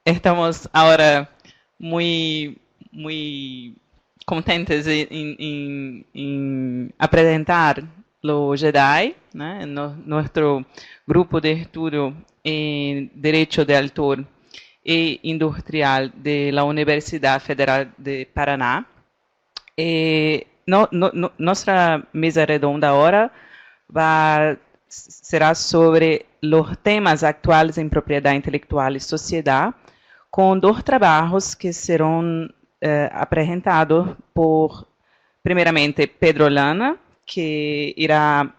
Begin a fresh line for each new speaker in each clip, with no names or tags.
estamos ahora muy contentes en presentar lo JEDI, ¿no? Nuestro grupo de estudio en Derecho de Autor e Industrial de la Universidad Federal de Paraná. Nuestra mesa redonda ahora será sobre os temas actuais em propriedade intelectual e sociedade, com dois trabalhos que serão apresentados por, primeiramente, Pedro Lana, que irá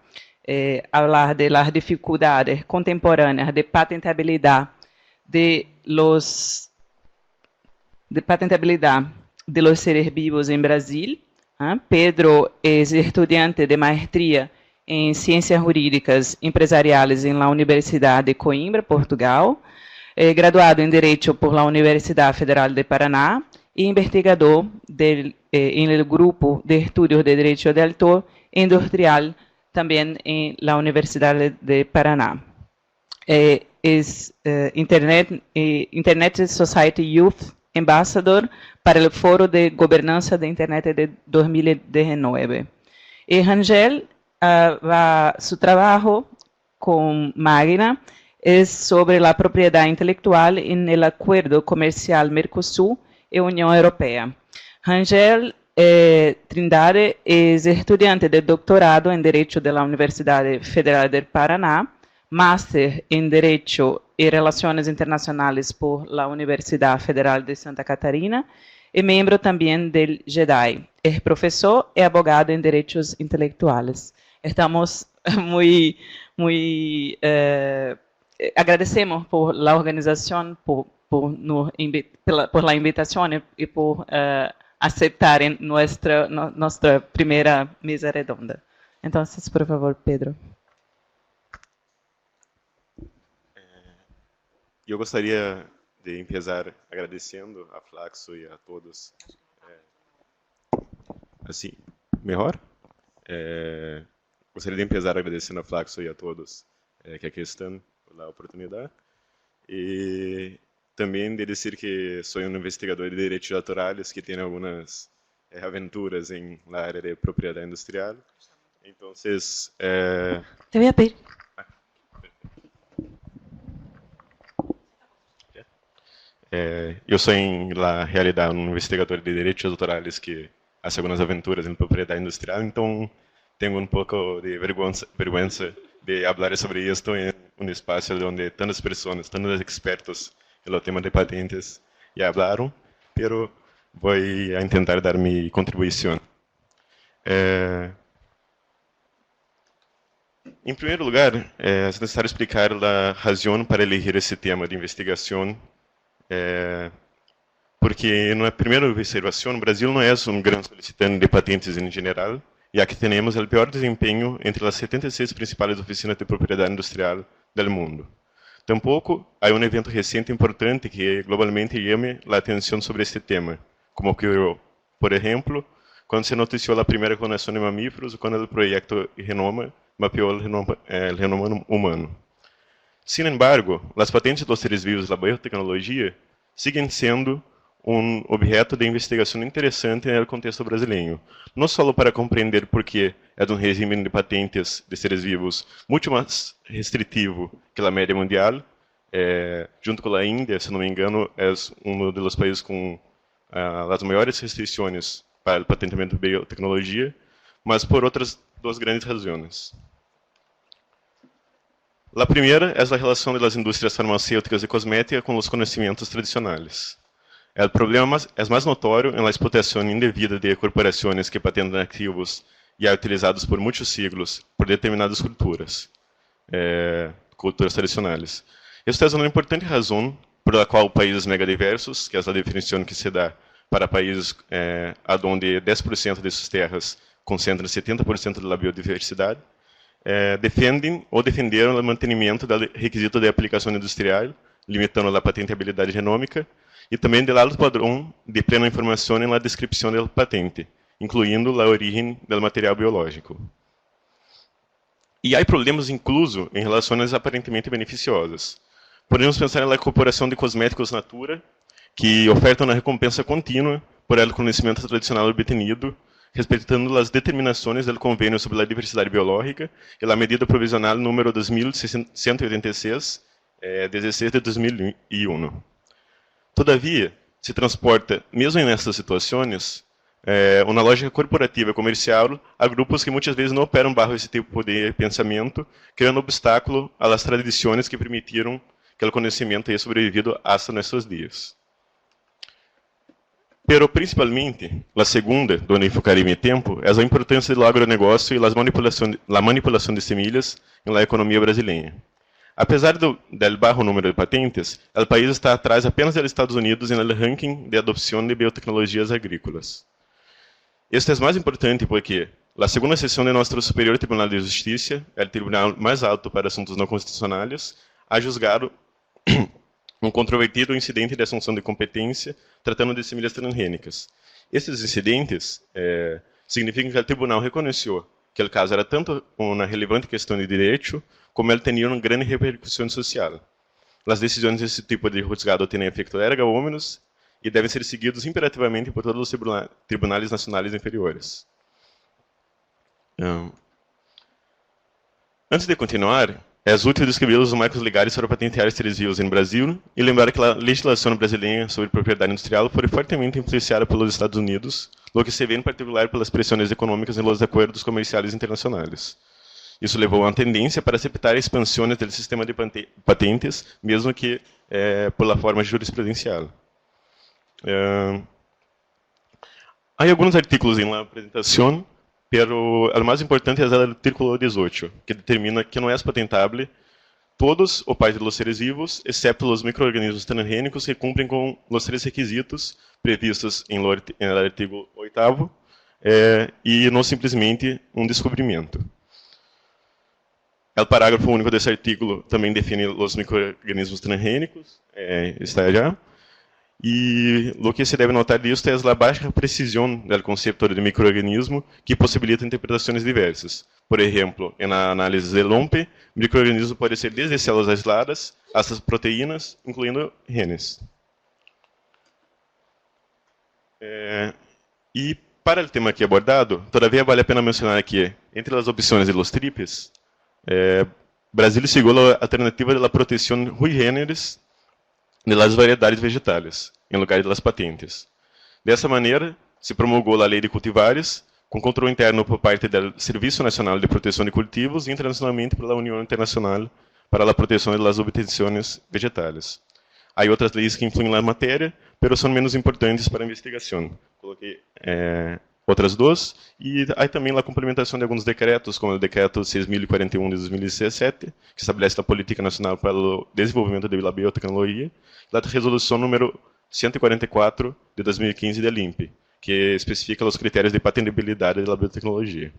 falar de las dificuldades contemporâneas de patentabilidade de los seres vivos em Brasil. Pedro é estudante de maestria em Ciências Jurídicas Empresariais na Universidade de Coimbra, Portugal, graduado em Direito por la Universidade Federal de Paraná e investigador em grupo de estudos de Direito de Autor e Industrial também em la Universidade de Paraná. Internet Society Youth Ambassador para o Foro de Governança da Internet de 2019. E Rangel, seu trabalho com Magna é sobre a propriedade intelectual no Acordo Comercial Mercosul e União Europeia. Rangel Trindade é estudante de doutorado em Direito da Universidade Federal do Paraná, Master em Direito e Relações Internacionais por la Universidade Federal de Santa Catarina e membro também do JEDI. É professor e advogado em Direitos Intelectuais. Estamos agradecemos por la organização, por la invitação e por aceitarem nossa primeira mesa redonda. Então, por favor, Pedro.
Eu gostaria de começar agradecendo a Flaxo e a todos. Assim, melhor? Gostaria de começar agradecendo a Flaxo e a todos que aqui estão pela oportunidade. E também de dizer que sou um investigador de direitos autorais que tem algumas aventuras na área de propriedade industrial. Então,
te voy a pedir.
Eu sou, na realidade, um investigador de direitos autorais que faz algumas aventuras em propriedade industrial, então tenho pouco de vergonha de falar sobre isto em espaço onde tantas pessoas, tantos expertos no tema de patentes já falaram, mas vou tentar dar minha contribuição. Em primeiro lugar, é necessário explicar a razão para elegir esse tema de investigação. Porque, na primeira observação, o Brasil não é um grande solicitante de patentes em geral, já que temos o pior desempenho entre as 76 principais oficinas de propriedade industrial do mundo. Tampouco há um evento recente importante que globalmente chame a atenção sobre este tema, como ocorreu, por exemplo, quando se noticiou a primeira clonação de mamíferos ou quando o projeto Genoma mapeou o genoma humano. Sin embargo, as patentes dos seres vivos da biotecnologia seguem sendo um objeto de investigação interessante no contexto brasileiro, não só para compreender por que é um regime de patentes de seres vivos muito mais restritivo que a média mundial, junto com a Índia, se não me engano, é um dos países com as maiores restrições para o patenteamento de biotecnologia, mas por outras duas grandes razões. A primeira é a relação das indústrias farmacêuticas e cosméticas com os conhecimentos tradicionais. O problema é mais notório na explotação indevida de corporações que patentam ativos já utilizados por muitos siglos por determinadas culturas tradicionais. Esta é uma importante razão por a qual países megadiversos, que é a definição que se dá para países onde 10% de suas terras concentram 70% da biodiversidade, defendem ou defenderam o mantenimento do requisito de aplicação industrial, limitando a patentabilidade genômica, e também do alto padrão de plena informação na descrição da patente, incluindo a origem do material biológico. E há problemas incluso em relações aparentemente beneficiosas. Podemos pensar na incorporação de cosméticos natura, que ofertam uma recompensa contínua por el conhecimento tradicional obtenido, respeitando as determinações do Convênio sobre a Diversidade Biológica e a medida provisional número 2186, 16 de 2001. Todavia, se transporta, mesmo nessas situações, uma lógica corporativa comercial a grupos que muitas vezes não operam bajo esse tipo de pensamento, criando obstáculo às tradições que permitiram que o conhecimento tenha sobrevivido hasta nossos dias. Pero, principalmente, a segunda, onde enfocarei meu tempo, é a importância do agronegócio e a manipulação de semilhas na economia brasileira. Apesar do baixo número de patentes, o país está atrás apenas dos Estados Unidos no ranking de adoção de biotecnologias agrícolas. Este é mais importante porque a segunda sessão de nosso Superior Tribunal de Justiça, o tribunal mais alto para assuntos não constitucionais, ha julgado um controvertido incidente de assunção de competência tratando de semilhas transgênicas. Esses incidentes significam que o tribunal reconheceu que o caso era tanto uma relevante questão de direito, como ele tinha uma grande repercussão social. As decisões desse tipo de juzgado têm efeito erga omnes e devem ser seguidos imperativamente por todos os tribunais nacionais inferiores. Antes de continuar, é útil descrever os marcos legais para patentear seres vivos no Brasil e lembrar que a legislação brasileira sobre propriedade industrial foi fortemente influenciada pelos Estados Unidos, o que se vê em particular pelas pressões econômicas nos acordos comerciais internacionais. Isso levou a uma tendência para aceitar expansões do sistema de patentes, mesmo que por forma jurisprudencial. Há alguns artigos na apresentação, pero o mais importante é o artigo 18, que determina que não é patentável todos ou parte dos seres vivos, exceto os micro-organismos transgênicos que cumprem com os 3 requisitos previstos no artigo 8º e não simplesmente um descobrimento. O parágrafo único desse artigo também define os micro-organismos transgênicos, está já. E o que se deve notar disso é a baixa precisão do conceito de microorganismo, que possibilita interpretações diversas. Por exemplo, na análise de Lompe, microorganismo pode ser desde células aisladas até proteínas, incluindo genes. E para o tema aqui abordado, todavia vale a pena mencionar que, entre as opções de los TRIPs, Brasil seguiu a alternativa da proteção rui generis de las variedades vegetais, em lugar de las patentes. Dessa maneira, se promulgou a Lei de Cultivares, com controle interno por parte do Serviço Nacional de Proteção de Cultivos e internacionalmente pela União Internacional para a Proteção das Obtenções Vegetais. Há outras leis que influem na matéria, mas são menos importantes para a investigação. Coloquei outras duas, e há também a complementação de alguns decretos, como o Decreto 6.041 de 2017, que estabelece a Política Nacional para o Desenvolvimento da Biotecnologia, e a Resolução número 144 de 2015 da LIMP, que especifica os critérios de patentabilidade da biotecnologia.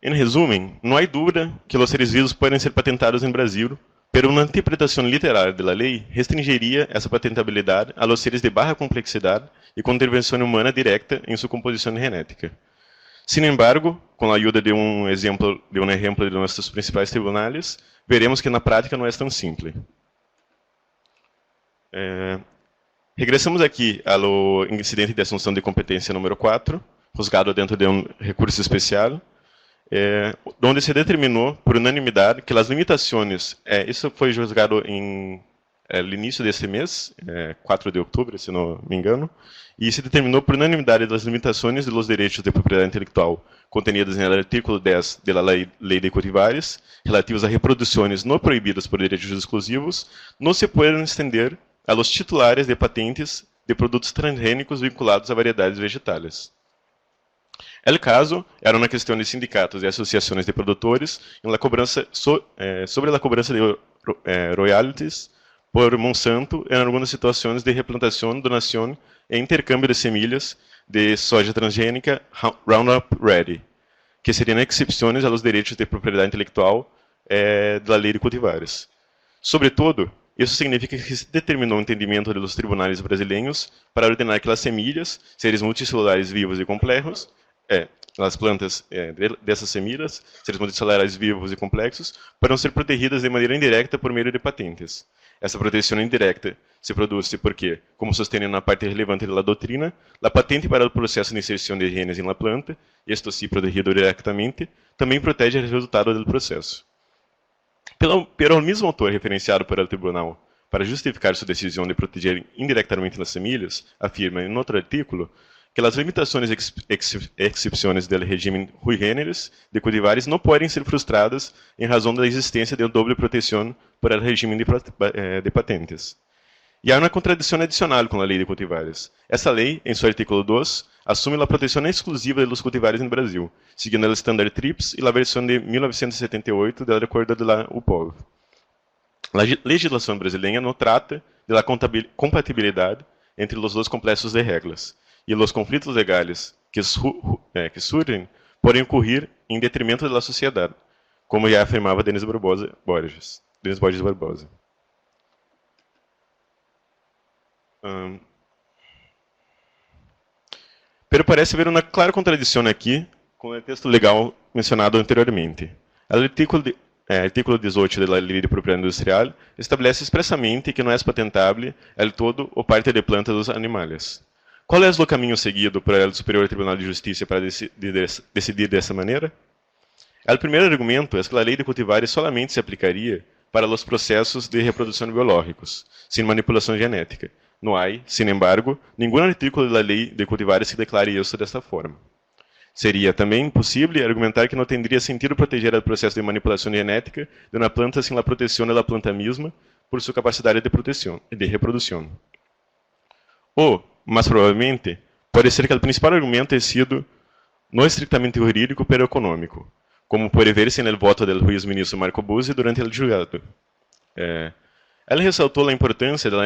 Em resumo, não há dúvida que os seres vivos podem ser patentados no Brasil, pero uma interpretação literal da lei restringiria essa patentabilidade a los seres de baixa complexidade e com intervenção humana direta em sua composição genética. Sin embargo, com a ajuda de um exemplo de nossos principais tribunais, veremos que na prática não é tão simples. Regressamos aqui ao incidente de assunção de competência número 4, juzgado dentro de um recurso especial, onde se determinou por unanimidade que as limitações, isso foi julgado no início deste mês, 4 de outubro, se não me engano, e se determinou por unanimidade das limitações dos direitos de propriedade intelectual contenidas no artigo 10 da Lei de Cultivares, relativos a reproduções não proibidas por direitos exclusivos, não se podem estender a los titulares de patentes de produtos transgênicos vinculados a variedades vegetais. O caso era uma questão de sindicatos e associações de produtores sobre a cobrança de royalties por Monsanto em algumas situações de replantação, donação e intercâmbio de semilhas de soja transgênica Roundup Ready, que seriam exceções aos direitos de propriedade intelectual da Lei de Cultivares. Sobretudo, isso significa que se determinou o entendimento dos tribunais brasileiros para ordenar que as semilhas, seres multicelulares vivos e complexos, as plantas dessas semilhas, seres multicelulares vivos e complexos, para ser protegidas de maneira indireta por meio de patentes. Essa proteção indireta se produz porque, como sostém na parte relevante da doutrina, a patente para o processo de inserção de genes na planta, isto sim protegido diretamente, também protege o resultado do processo. Pelo mesmo autor referenciado para o tribunal para justificar sua decisão de proteger indiretamente as semilhas, afirma em outro artículo que as limitações e excepções do regime sui generis de cultivares não podem ser frustradas em razão da existência de uma doble proteção para o regime de patentes. E há uma contradição adicional com a lei de cultivares. Essa lei, em seu artículo 2, assume a proteção exclusiva dos cultivares no Brasil, seguindo o Standard TRIPS e a versão de 1978 do Acordo de la UPOV. A legislação brasileira não trata da compatibilidade entre os dois complexos de regras, e os conflitos legais que surgem podem ocorrer em detrimento da sociedade, como já afirmava Denis Borges Barbosa. Pero parece haver uma clara contradição aqui com o texto legal mencionado anteriormente. O artículo 18 da Lei de Propriedade Industrial estabelece expressamente que não é patentável el todo ou parte de planta dos animais. Qual é o caminho seguido para o Superior Tribunal de Justiça para decidir dessa maneira? O primeiro argumento é que a lei de cultivares solamente se aplicaria para os processos de reprodução biológicos, sem manipulação genética. Não há, sin embargo, nenhum artículo da lei de cultivares que declare isso desta forma. Seria também possível argumentar que não teria sentido proteger o processo de manipulação genética de uma planta sem a proteção da planta mesma por sua capacidade de reprodução. Ou, mais provavelmente, pode ser que o principal argumento tenha sido não estritamente jurídico, pero econômico, como pode ver-se no voto do juiz ministro Marco Buzzi durante o julgado. Ela ressaltou a importância da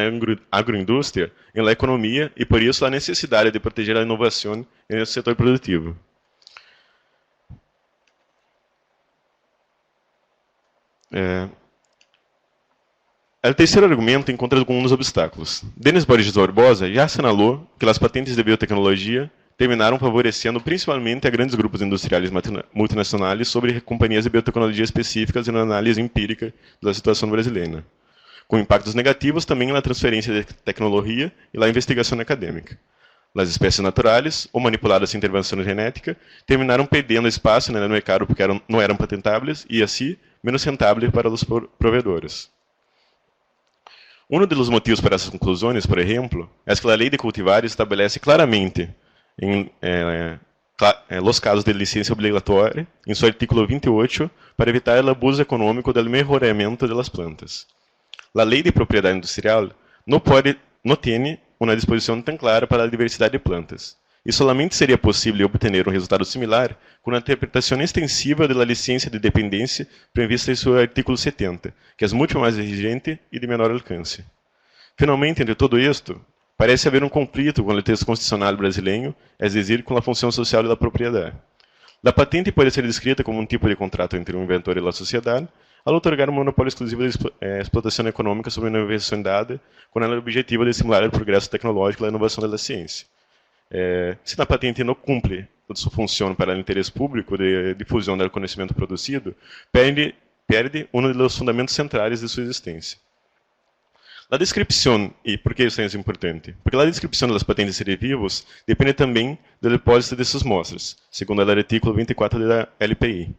agroindústria na economia e, por isso, a necessidade de proteger a inovação no setor produtivo. O terceiro argumento encontra alguns obstáculos. Denis Borges Barbosa já assinalou que as patentes de biotecnologia terminaram favorecendo principalmente a grandes grupos industriais multinacionais sobre companhias de biotecnologia específicas e na análise empírica da situação brasileira, com impactos negativos também na transferência de tecnologia e na investigação acadêmica. As espécies naturais, ou manipuladas sem intervenção genética, terminaram perdendo espaço no mercado porque não eram patentáveis e, assim, menos rentáveis para os provedores. Um dos motivos para essas conclusões, por exemplo, é que a lei de cultivares estabelece claramente, em os casos de licença obrigatória, em seu artículo 28, para evitar o abuso econômico do melhoramento das plantas. A lei de propriedade industrial não tem uma disposição tão clara para a diversidade de plantas, e solamente seria possível obter um resultado similar com uma interpretação extensiva da licença de dependência prevista em seu artículo 70, que é muito mais exigente e de menor alcance. Finalmente, entre todo isto, parece haver um conflito com o texto constitucional brasileiro, é dizer, com a função social da propriedade. A patente pode ser descrita como um tipo de contrato entre o inventor e a sociedade, ao otorgar um monopólio exclusivo de explotação econômica sobre uma inovação dada, com o objetivo de estimular o progresso tecnológico e a inovação da ciência. Se a patente não cumpre toda sua função para o interesse público de difusão do conhecimento produzido, perde um dos fundamentos centrais de sua existência. A descrição, e por que isso é importante? Porque a descrição das patentes de seres vivos depende também do depósito de suas mostras, segundo o artículo 24 da LPI,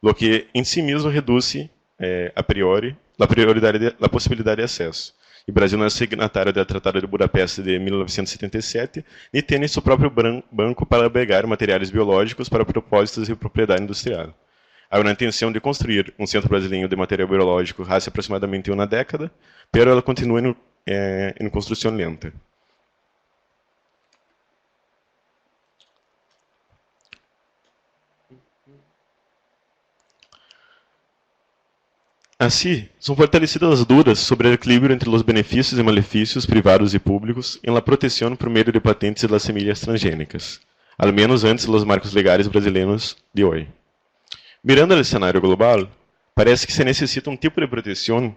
o que em si mesmo reduz, a priori, a possibilidade de acesso. O Brasil não é signatário do Tratado de Budapeste de 1977 e tem seu próprio banco para albergar materiais biológicos para propósitos de propriedade industrial. Há uma intenção de construir um centro brasileiro de material biológico há aproximadamente uma década, mas ela continua em construção lenta. Assim, são fortalecidas as dúvidas sobre o equilíbrio entre os benefícios e malefícios privados e públicos em la proteção por meio de patentes das semillas transgênicas, ao menos antes dos marcos legais brasileiros de hoje. Mirando o cenário global, parece que se necessita um tipo de proteção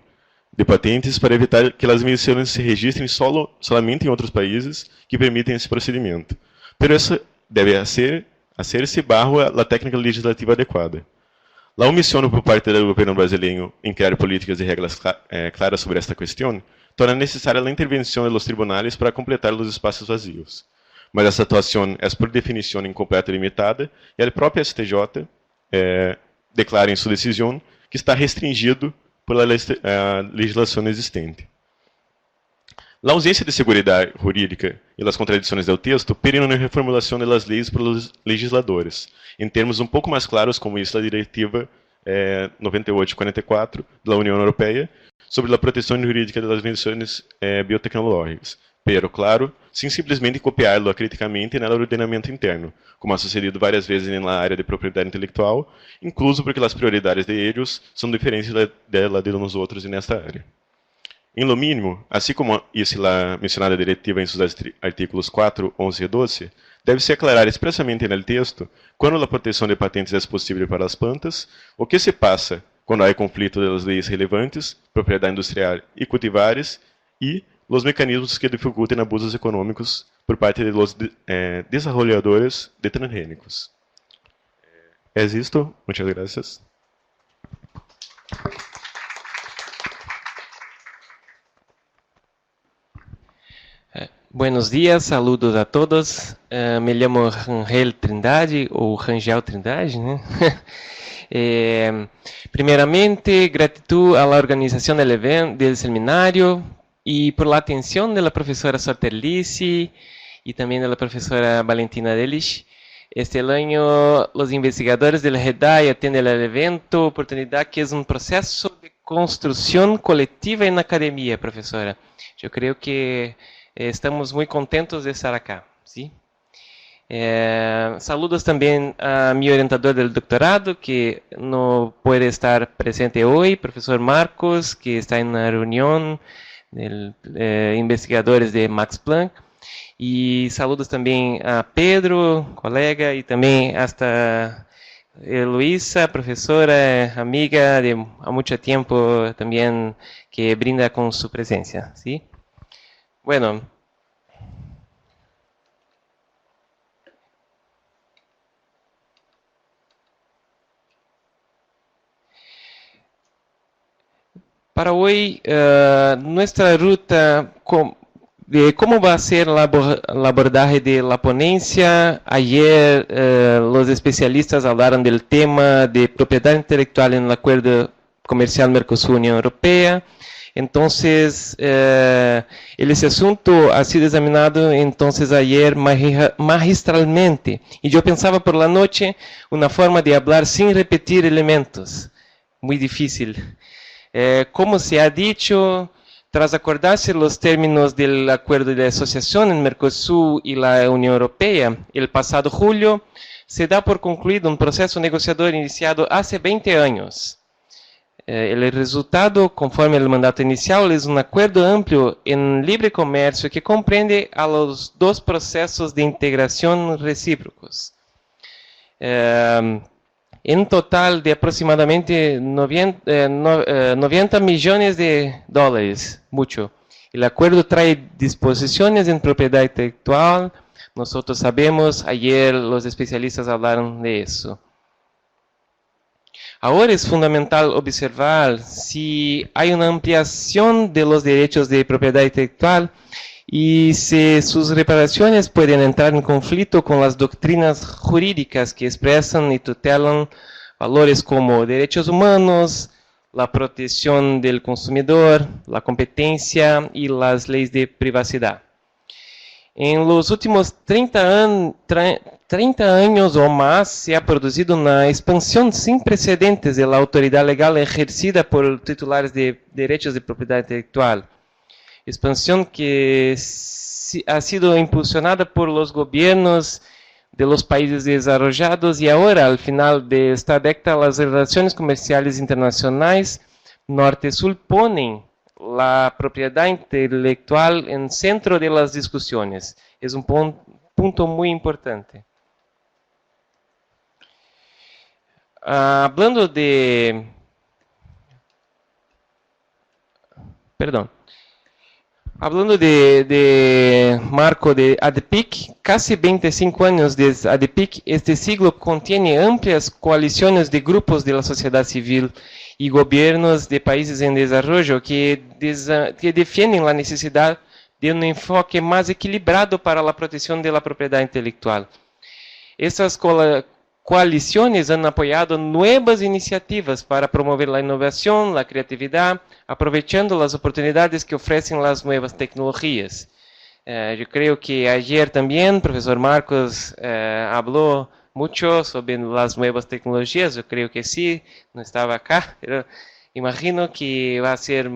de patentes para evitar que as invenções se registrem somente em outros países que permitem esse procedimento. Mas isso deve ser hacerse bajo a técnica legislativa adequada. A omissão por parte do governo brasileiro em criar políticas e regras claras sobre esta questão torna necessária a intervenção dos tribunais para completar os espaços vazios. Mas essa atuação é, por definição, incompleta e limitada, e a própria STJ declara em sua decisão que está restringido pela legislação existente. A ausência de segurança jurídica e as contradições do texto pedem a reformulação das leis pelos legisladores, em termos um pouco mais claros, como isso a Diretiva 98/44 da União Europeia sobre a proteção jurídica das invenções biotecnológicas, pero, claro, sem simplesmente copiá-lo acriticamente no ordenamento interno, como ha sucedido várias vezes na área de propriedade intelectual, incluso porque as prioridades de eles são diferentes de uns outros nesta área. Em lo mínimo, assim como isso a mencionada diretiva em seus artículos 4, 11 e 12, deve-se aclarar expressamente no texto quando a proteção de patentes é possível para as plantas, o que se passa quando há conflito das leis relevantes, propriedade industrial e cultivares, e os mecanismos que dificultem abusos econômicos por parte dos desenvolvedores de transgênicos. É isto. Muitas graças.
Buenos días, saludos a todos. Me llamo Rangel Trindade, ou Rangel Trindade, né? Primeiramente, gratitud a la organización del seminario y por la atención de la profesora Sorterlici y también de la profesora Valentina Delich. Este año, los investigadores del REDAI tienen el evento, oportunidad que es un proceso de construcción colectiva en la academia, profesora. Yo creo que estamos muy contentos de estar acá, ¿sí? Saludos también a mi orientador del doctorado, que no puede estar presente hoy, profesor Marcos, que está en una reunión de investigadores de Max Planck. Y saludos también a Pedro, colega, y también hasta Luisa, profesora, amiga de mucho tiempo también, que brinda con su presencia, ¿sí? Bueno, para hoy, nuestra ruta de cómo va a ser el abordaje de la ponencia. Ayer los especialistas hablaron del tema de propiedad intelectual en el Acuerdo Comercial Mercosur-Unión Europea. Entonces, ese asunto ha sido examinado entonces ayer magistralmente. Y yo pensaba por la noche una forma de hablar sin repetir elementos. Muy difícil. Como se ha dicho, tras acordarse los términos del acuerdo de asociación en Mercosur y la Unión Europea, el pasado julio, se da por concluido un proceso negociador iniciado hace 20 años. El resultado, conforme el mandato inicial, es un acuerdo amplio en libre comercio que comprende a los dos procesos de integración recíprocos. En total de aproximadamente 90 millones de dólares, mucho. El acuerdo trae disposiciones en propiedad intelectual. Nosotros sabemos, ayer los especialistas hablaron de eso. Ahora es fundamental observar si hay una ampliación de los derechos de propiedad intelectual y si sus reparaciones pueden entrar en conflicto con las doctrinas jurídicas que expresan y tutelan valores como derechos humanos, la protección del consumidor, la competencia y las leyes de privacidad. En los últimos 30 años o más se ha producido una expansión sin precedentes de la autoridad legal ejercida por titulares de derechos de propiedad intelectual. Expansión que ha sido impulsionada por los gobiernos de los países desarrollados y ahora, al final de esta década, las relaciones comerciales internacionales norte-sur ponen la propiedad intelectual en centro de las discusiones. Es un punto muy importante. Hablando Hablando de marco de ADPIC, casi 25 años desde ADPIC, este siglo contiene amplias coaliciones de grupos de la sociedad civil y gobiernos de países en desarrollo que defienden la necesidad de un enfoque más equilibrado para la protección de la propiedad intelectual. Estas coaliciones han apoyado nuevas iniciativas para promover la innovación, la creatividad, aprovechando las oportunidades que ofrecen las nuevas tecnologías. Yo creo que ayer también el profesor Marcos habló mucho sobre las nuevas tecnologías. Yo creo que sí, no estaba acá, pero imagino que va a ser,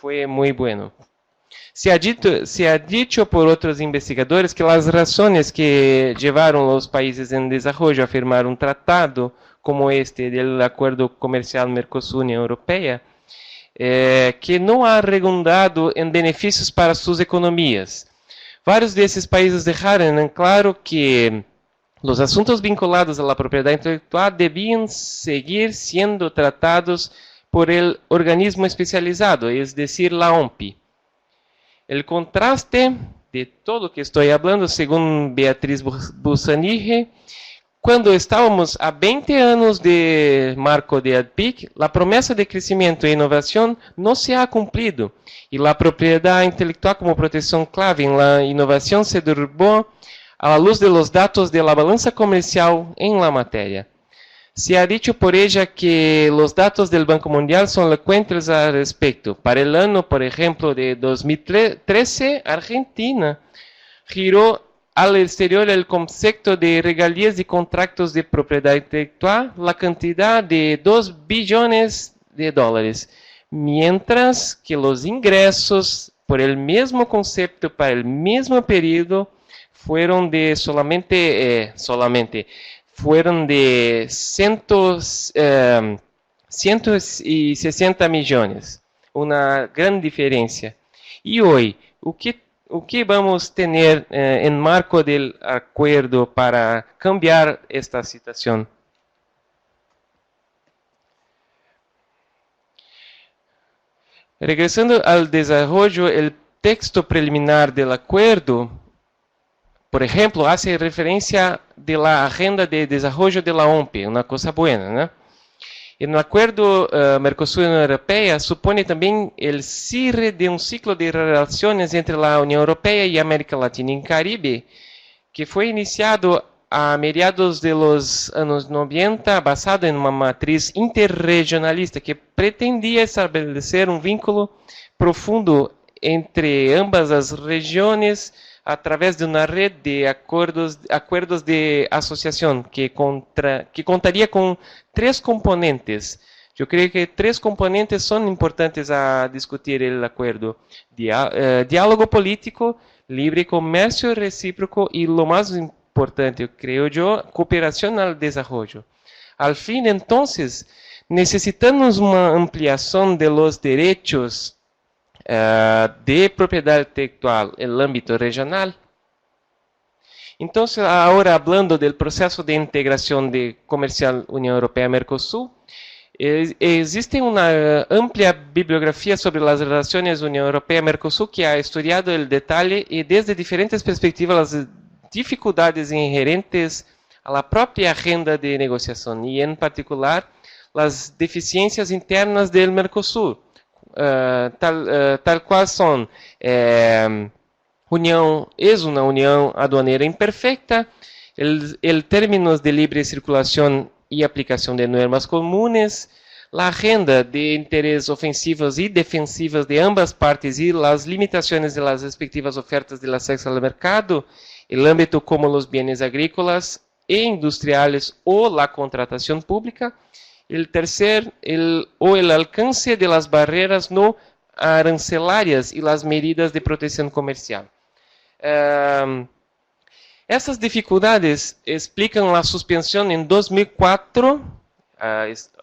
fue muy bueno. Se ha dicho por otros investigadores que las razones que llevaron a los países en desarrollo a firmar un tratado como este del Acuerdo Comercial Mercosur-Unión Europea, que no ha redundado en beneficios para sus economías. Varios de esos países dejaron en claro que los asuntos vinculados a la propiedad intelectual debían seguir siendo tratados por el organismo especializado, es decir, la OMPI. El contraste de todo lo que estoy hablando, según Beatriz Busanije, cuando estábamos a 20 años de marco de ADPIC, la promesa de crecimiento e innovación no se ha cumplido y la propiedad intelectual como protección clave en la innovación se derrumbó a la luz de los datos de la balanza comercial en la materia. Se ha dicho por ella que los datos del Banco Mundial son elocuentes al respecto. Para el año, por ejemplo, de 2013, Argentina giró al exterior el concepto de regalías y contratos de propiedad intelectual, la cantidad de $2 billones, mientras que los ingresos por el mismo concepto para el mismo periodo fueron de fueron de 160 millones, una gran diferencia. Y hoy, ¿qué vamos a tener en marco del acuerdo para cambiar esta situación? Regresando al desarrollo, el texto preliminar del acuerdo, por ejemplo, hace referencia de la agenda de desarrollo de la OMPI, una cosa buena, ¿no? El acuerdo Mercosur-Unión Europea supone también el cierre de un ciclo de relaciones entre la Unión Europea y América Latina y Caribe, que fue iniciado a mediados de los años 90, basado en una matriz interregionalista que pretendía establecer un vínculo profundo entre ambas las regiones a través de una red de acuerdos de asociación que contaría con 3 componentes. Yo creo que 3 componentes son importantes a discutir el acuerdo. Diálogo político, libre comercio recíproco y lo más importante, creo yo, cooperación al desarrollo. Al fin, entonces, necesitamos una ampliación de los derechos de propiedad intelectual en el ámbito regional. Entonces, ahora hablando del proceso de integración de comercial Unión Europea-Mercosur, existe una amplia bibliografía sobre las relaciones Unión Europea-Mercosur que ha estudiado el detalle y desde diferentes perspectivas las dificultades inherentes a la propia agenda de negociación y en particular las deficiencias internas del Mercosur. Tal cual son, es una unión aduanera imperfecta, el términos de libre circulación y aplicación de normas comunes, la agenda de intereses ofensivos y defensivos de ambas partes y las limitaciones de las respectivas ofertas del acceso al mercado, el ámbito como los bienes agrícolas e industriales o la contratación pública. El tercer, el alcance de las barreras no arancelarias y las medidas de protección comercial. Estas dificultades explican la suspensión en 2004,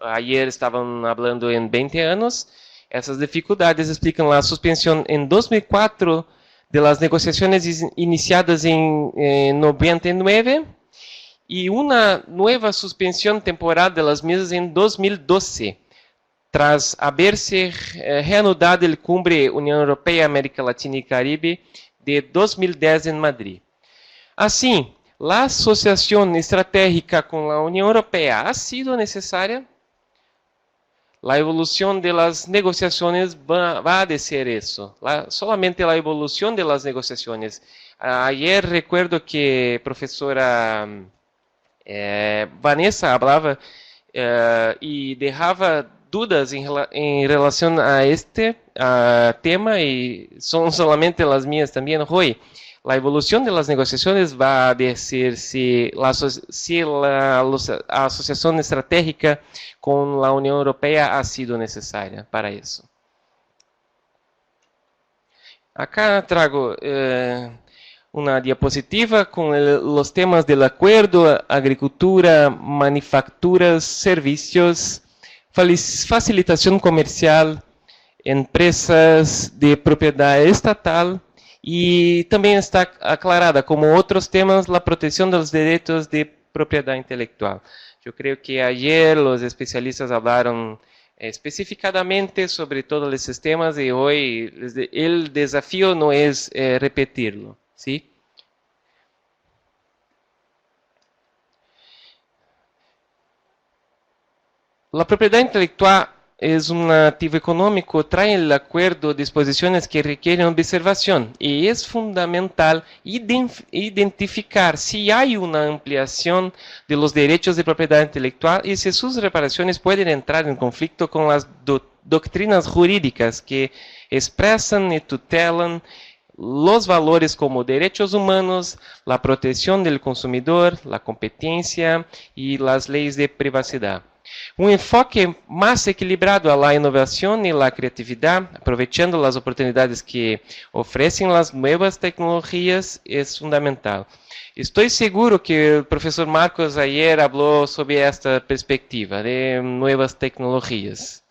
ayer estaban hablando en 20 años, esas dificultades explican la suspensión en 2004 de las negociaciones iniciadas en 99, y una nueva suspensión temporal de las mismas en 2012. tras haberse reanudado el Cumbre Unión Europea, América Latina y Caribe de 2010 en Madrid. Así, la asociación estratégica con la Unión Europea ha sido necesaria. La evolución de las negociaciones va a ser eso, solamente la evolución de las negociaciones. Ayer recuerdo que profesora Vanessa hablaba y dejaba dudas en relación a este tema, y son solamente las mías también hoy. La evolución de las negociaciones va a decir si la asociación estratégica con la Unión Europea ha sido necesaria para eso. Acá traigo una diapositiva con los temas del acuerdo: agricultura, manufacturas, servicios, facilitación comercial, empresas de propiedad estatal, y también está aclarada como otros temas la protección de los derechos de propiedad intelectual. Yo creo que ayer los especialistas hablaron especificadamente sobre todos esos temas, y hoy el desafío no es repetirlo, ¿sí? La propiedad intelectual es un activo económico, trae el acuerdo disposiciones que requieren observación, y es fundamental identificar si hay una ampliación de los derechos de propiedad intelectual y si sus reparaciones pueden entrar en conflicto con las doctrinas jurídicas que expresan y tutelan los valores como derechos humanos, la protección del consumidor, la competencia y las leyes de privacidad. Un enfoque más equilibrado a la innovación y la creatividad, aprovechando las oportunidades que ofrecen las nuevas tecnologías, es fundamental. Estoy seguro que el profesor Marcos ayer habló sobre esta perspectiva de nuevas tecnologías.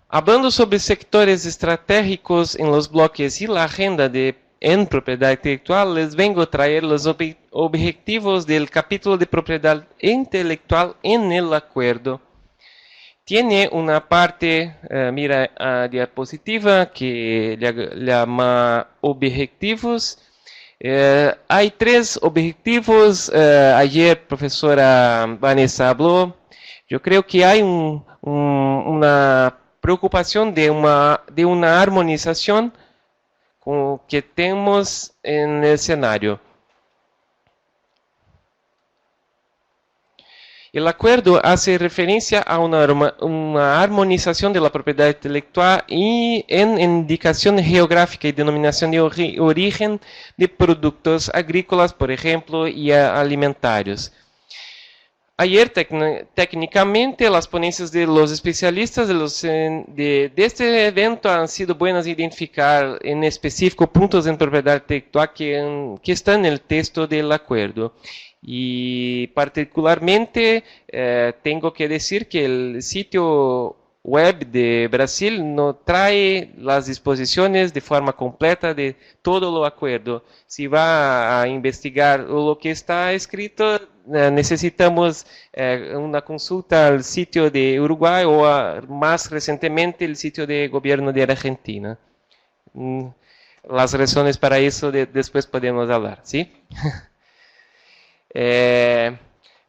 Hablando sobre sectores estratégicos en los bloques y la agenda en propiedad intelectual, les vengo a traer los objetivos del capítulo de propiedad intelectual en el acuerdo. Tiene una parte, mira a diapositiva, que le llama objetivos. Hay 3 objetivos. Ayer profesora Vanessa habló. Yo creo que hay una preocupación de una armonización que tenemos en el escenario. El acuerdo hace referencia a una armonización de la propiedad intelectual y en indicación geográfica y denominación de origen de productos agrícolas, por ejemplo, y alimentarios. Ayer, técnicamente, las ponencias de los especialistas de este evento han sido buenas identificar en específico puntos en propiedad intelectual que están en el texto del acuerdo. Y particularmente tengo que decir que el sitio web de Brasil no trae las disposiciones de forma completa de todo el acuerdo. Si va a investigar lo que está escrito, necesitamos una consulta al sitio de Uruguay o más recientemente el sitio de gobierno de Argentina. Las razones para eso después podemos hablar, ¿sí?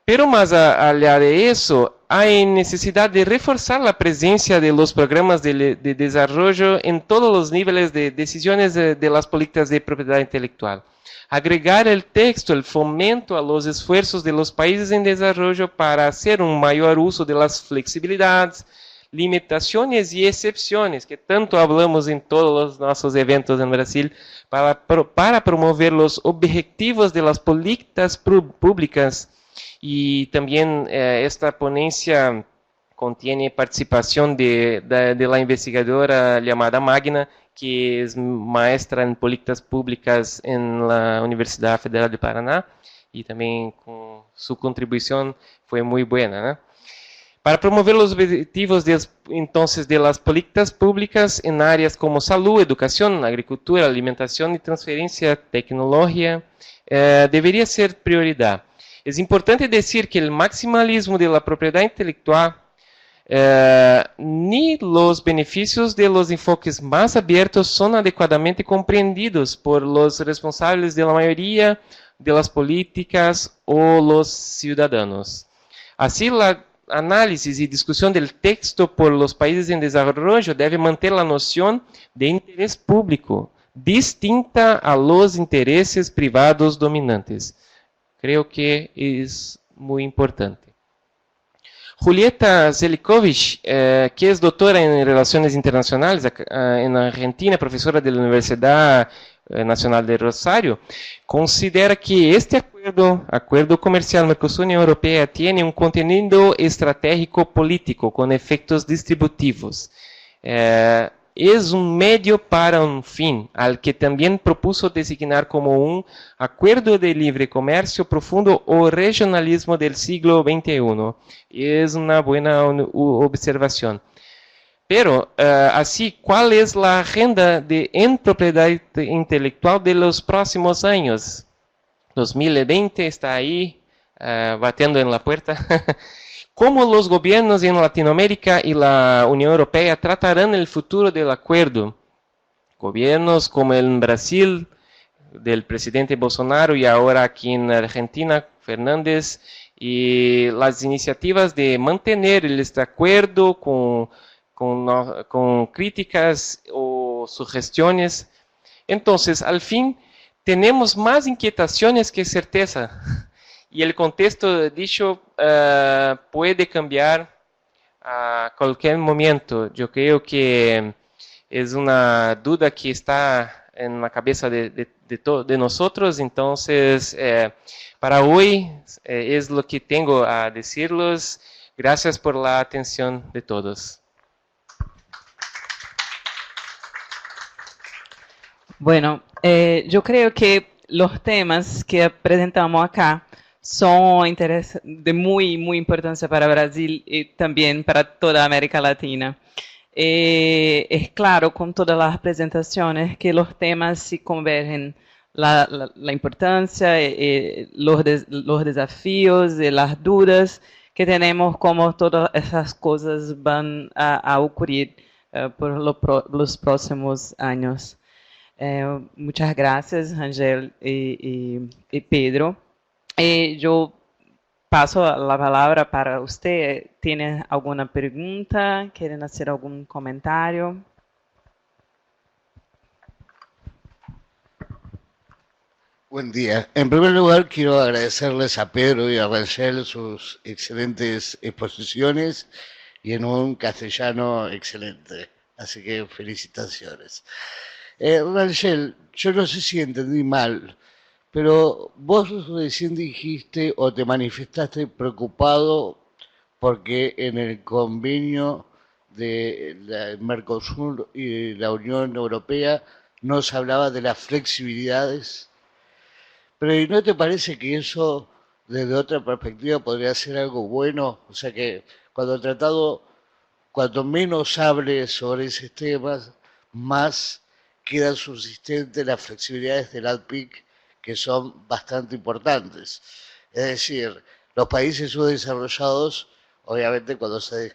Pero más allá de eso, hay necesidad de reforzar la presencia de los programas de desarrollo en todos los niveles de decisiones de las políticas de propiedad intelectual. Agregar el texto, el fomento a los esfuerzos de los países en desarrollo para hacer un mayor uso de las flexibilidades, limitaciones y excepciones, que tanto hablamos en todos los nuestros eventos en Brasil, para promover los objetivos de las políticas públicas. Y también esta ponencia contiene participación de la investigadora llamada Magna, que es maestra en políticas públicas en la Universidad Federal de Paraná, y también con su contribución fue muy buena, ¿no? Para promover los objetivos entonces de las políticas públicas en áreas como salud, educación, agricultura, alimentación y transferencia, tecnología, debería ser prioridad. Es importante decir que el maximalismo de la propiedad intelectual ni los beneficios de los enfoques más abiertos son adecuadamente comprendidos por los responsables de la mayoría de las políticas o los ciudadanos. Así, la análisis y discusión del texto por los países en desarrollo debe mantener la noción de interés público, distinta a los intereses privados dominantes. Creo que es muy importante. Julieta Zelikovic, que es doctora en Relaciones Internacionales en Argentina, profesora de la Universidad Nacional de Rosario, considera que este acuerdo comercial Mercosur-Unión Europea tiene un contenido estratégico político con efectos distributivos. Es un medio para un fin, al que también propuso designar como un acuerdo de libre comercio profundo o regionalismo del siglo XXI. Es una buena observación. Pero, así, ¿cuál es la agenda en propiedad intelectual de los próximos años? 2020 está ahí, batiendo en la puerta. ¿Cómo los gobiernos en Latinoamérica y la Unión Europea tratarán el futuro del acuerdo? Gobiernos como en Brasil, del presidente Bolsonaro, y ahora aquí en Argentina, Fernández, y las iniciativas de mantener este acuerdo con críticas o sugestiones. Entonces, al fin, tenemos más inquietaciones que certeza. Y el contexto dicho puede cambiar a cualquier momento. Yo creo que es una duda que está en la cabeza de nosotros. Entonces, para hoy es lo que tengo a decirles. Gracias por la atención de todos.
Bueno, yo creo que los temas que presentamos acá son de muy importancia para Brasil y también para toda América Latina. Es claro con todas las presentaciones que los temas se convergen, la importancia, los desafíos y las dudas que tenemos, como todas esas cosas van a ocurrir por los próximos años. Muchas gracias, Rangel y Pedro. Yo paso la palabra para usted. ¿Tiene alguna pregunta? ¿Quieren hacer algún comentario?
Buen día. En primer lugar, quiero agradecerles a Pedro y a Rangel sus excelentes exposiciones y en un castellano excelente. Así que felicitaciones. Rangel, yo no sé si entendí mal, pero vos recién dijiste o te manifestaste preocupado porque en el convenio de la Mercosur y la Unión Europea no se hablaba de las flexibilidades. Pero ¿y no te parece que eso desde otra perspectiva podría ser algo bueno? O sea que cuando el tratado, cuanto menos hable sobre esos temas, más quedan subsistentes las flexibilidades del ALPIC, que son bastante importantes. Es decir, los países subdesarrollados, obviamente cuando se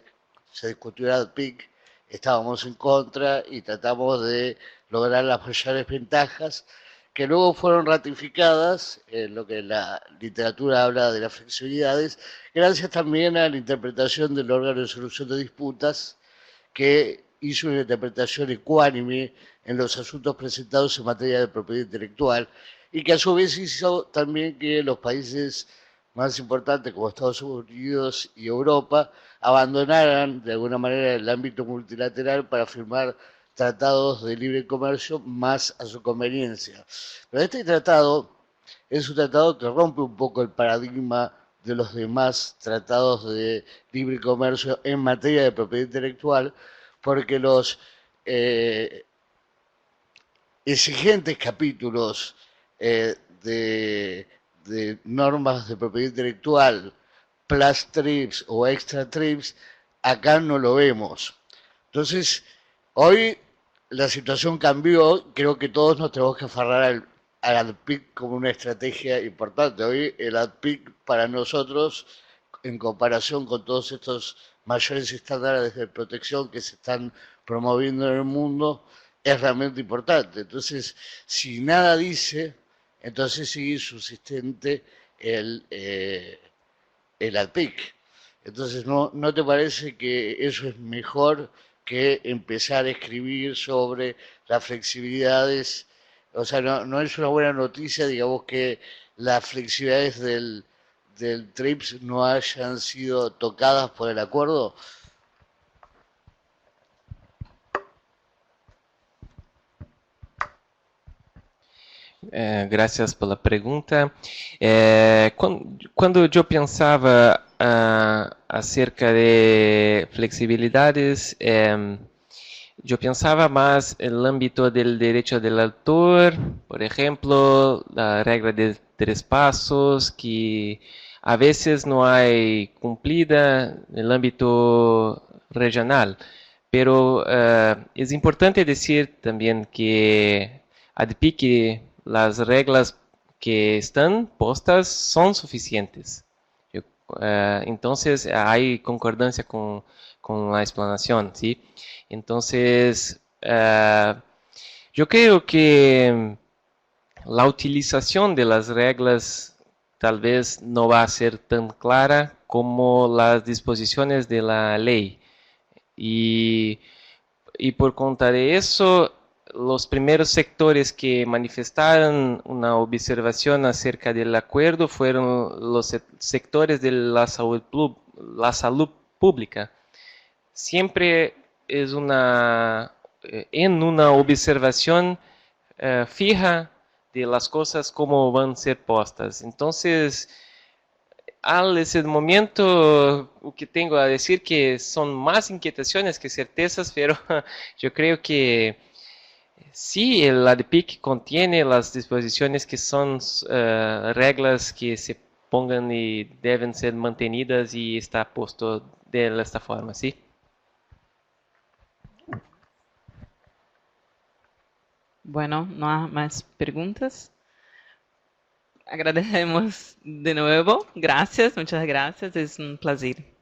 discutió el ALPIC, estábamos en contra y tratamos de lograr las mayores ventajas, que luego fueron ratificadas, en lo que la literatura habla de las flexibilidades, gracias también a la interpretación del órgano de solución de disputas, que hizo una interpretación ecuánime en los asuntos presentados en materia de propiedad intelectual, y que a su vez hizo también que los países más importantes como Estados Unidos y Europa abandonaran de alguna manera el ámbito multilateral para firmar tratados de libre comercio más a su conveniencia. Pero este tratado es un tratado que rompe un poco el paradigma de los demás tratados de libre comercio en materia de propiedad intelectual, porque los exigentes capítulos de normas de propiedad intelectual, plus TRIPS o extra TRIPS, acá no lo vemos. Entonces, hoy la situación cambió, creo que todos nos tenemos que aferrar al ALPIC como una estrategia importante. Hoy el ALPIC para nosotros, en comparación con todos estos mayores estándares de protección que se están promoviendo en el mundo es realmente importante. Entonces, si nada dice, entonces sigue subsistente el ADPIC. Entonces, ¿no te parece que eso es mejor que empezar a escribir sobre las flexibilidades? O sea, no es una buena noticia, digamos, que las flexibilidades del TRIPS no hayan sido tocadas por el acuerdo.
Gracias pela pergunta. Quando eu pensava acerca de flexibilidades, eu pensava mais no âmbito do direito do autor, por exemplo, a regra de 3 passos, que a vezes não é cumprida no âmbito regional. Pero é importante dizer também que ADPIC, las reglas que están postas son suficientes. Entonces, hay concordancia con la explanación, ¿sí? Entonces, yo creo que la utilización de las reglas tal vez no va a ser tan clara como las disposiciones de la ley. Y por conta de eso, los primeros sectores que manifestaron una observación acerca del acuerdo fueron los sectores de la salud pública. Siempre es en una observación fija de las cosas como van a ser postas. Entonces, al ese momento, lo que tengo a decir que son más inquietaciones que certezas, pero yo creo que sí, el ADPIC contiene las disposiciones que son reglas que se pongan y deben ser mantenidas y está puesto de esta forma, ¿sí?
Bueno, no hay más preguntas. Agradecemos de nuevo. Gracias, muchas gracias. Es un placer.